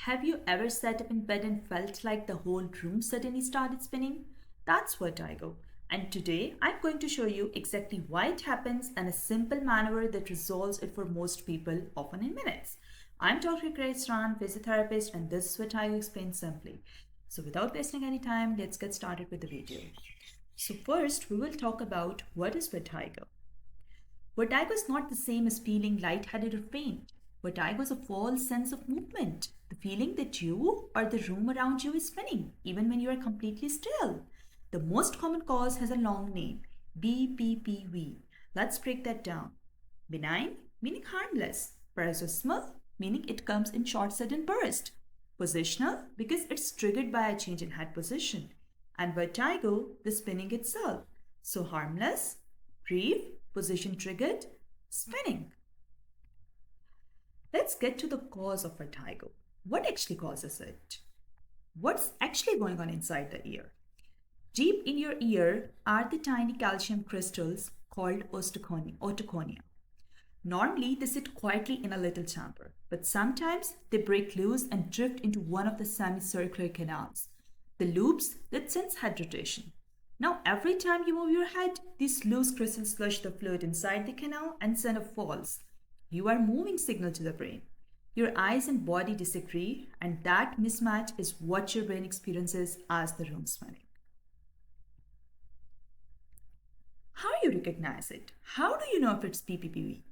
Have you ever sat up in bed and felt like the whole room suddenly started spinning? That's vertigo. And today I'm going to show you exactly why it happens and a simple maneuver that resolves it for most people, often in minutes. I'm Dr. Grace Ran, physiotherapist, and this is vertigo explained simply. So without wasting any time, let's get started with the video. So first, we will talk about what is vertigo. Vertigo is not the same as feeling lightheaded or faint. Vertigo is a false sense of movement, the feeling that you or the room around you is spinning, even when you are completely still. The most common cause has a long name, BPPV. Let's break that down. Benign, meaning harmless. Paroxysmal, meaning it comes in short sudden burst. Positional, because it's triggered by a change in head position. And vertigo, the spinning itself. So harmless, brief, position triggered, spinning. Let's get to the cause of vertigo. What actually causes it? What's actually going on inside the ear? Deep in your ear are the tiny calcium crystals called otoconia. Normally, they sit quietly in a little chamber, but sometimes they break loose and drift into one of the semicircular canals, the loops that sense head rotation. Now, every time you move your head, these loose crystals flush the fluid inside the canal and send a pulse. You are moving signal to the brain. Your eyes and body disagree, and that mismatch is what your brain experiences as the room spinning. How do you recognize it? How do you know if it's PPPV?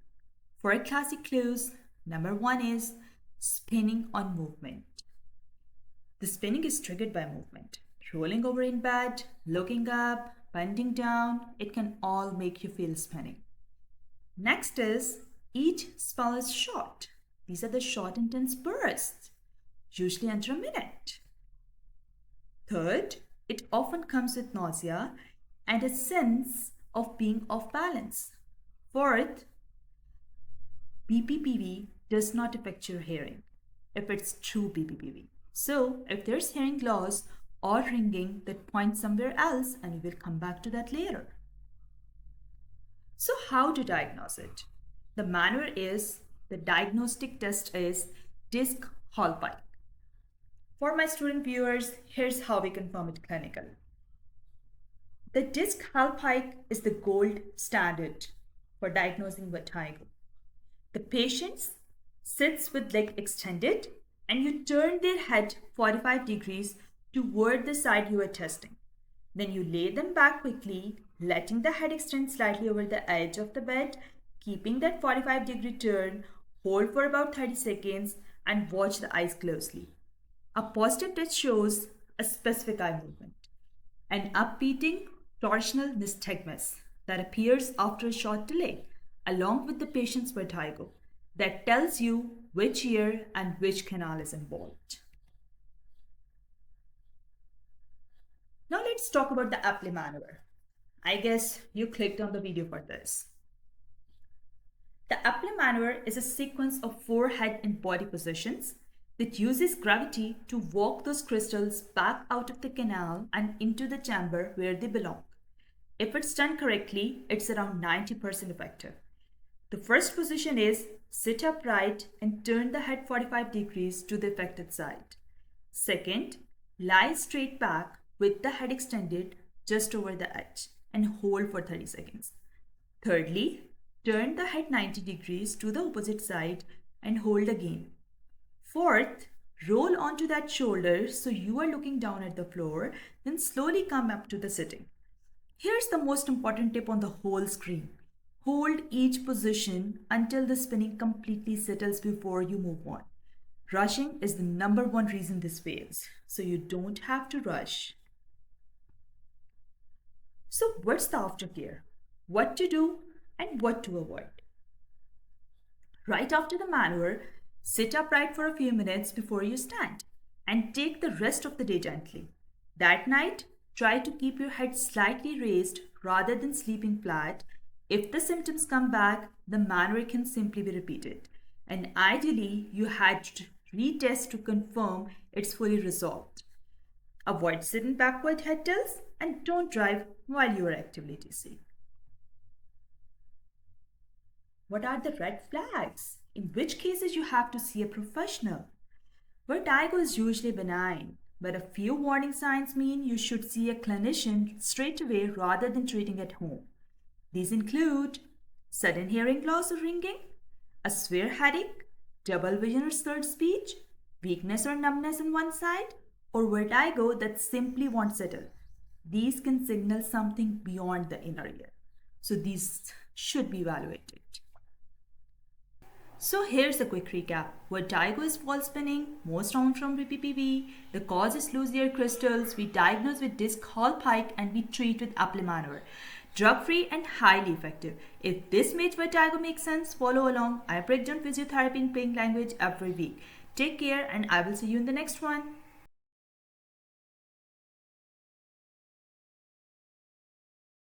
4 classic clues. Number 1 is spinning on movement. The spinning is triggered by movement. Rolling over in bed, looking up, bending down, it can all make you feel spinning. Next is each spell is short. These are the short intense bursts, usually under a minute. Third, it often comes with nausea and a sense of being off balance. Fourth, BPPV does not affect your hearing if it's true BPPV. So if there's hearing loss or ringing, that points somewhere else, and we will come back to that later. So how to diagnose it? The maneuver is, the diagnostic test is Dix-Hallpike. For my student viewers, here's how we confirm it clinically. The Dix-Hallpike is the gold standard for diagnosing vertigo. The patient sits with leg extended and you turn their head 45 degrees toward the side you are testing. Then you lay them back quickly, letting the head extend slightly over the edge of the bed, keeping that 45-degree turn, hold for about 30 seconds and watch the eyes closely. A positive test shows a specific eye movement, an upbeating torsional nystagmus that appears after a short delay, along with the patient's vertigo, that tells you which ear and which canal is involved. Now let's talk about the Epley Maneuver. I guess you clicked on the video for this. The Epley Maneuver is a sequence of 4 head and body positions that uses gravity to walk those crystals back out of the canal and into the chamber where they belong. If it's done correctly, it's around 90% effective. The first position is sit upright and turn the head 45 degrees to the affected side. Second, lie straight back with the head extended just over the edge and hold for 30 seconds. Thirdly, turn the head 90 degrees to the opposite side and hold again. Fourth, roll onto that shoulder so you are looking down at the floor, then slowly come up to the sitting. Here's the most important tip on the whole screen. Hold each position until the spinning completely settles before you move on. Rushing is the number 1 reason this fails, so you don't have to rush. So what's the aftercare? What to do and what to avoid? Right after the maneuver, sit upright for a few minutes before you stand and take the rest of the day gently. That night, try to keep your head slightly raised rather than sleeping flat. If the symptoms come back, the maneuver can simply be repeated. And ideally, you had to retest to confirm it's fully resolved. Avoid sudden backward head tilts and don't drive while you are actively dizzy. What are the red flags? In which cases you have to see a professional? Vertigo is usually benign, but a few warning signs mean you should see a clinician straight away rather than treating at home. These include sudden hearing loss or ringing, a severe headache, double vision or slurred speech, weakness or numbness on one side, or vertigo that simply won't settle. These can signal something beyond the inner ear. So these should be evaluated. So here's a quick recap. Vertigo is false spinning, most common from BPPV. The cause is loose ear crystals. We diagnose with Dix-Hallpike and we treat with Epley Maneuver. Drug-free and highly effective. If this made vertigo makes sense, follow along. I break down physiotherapy in plain language every week. Take care and I will see you in the next one.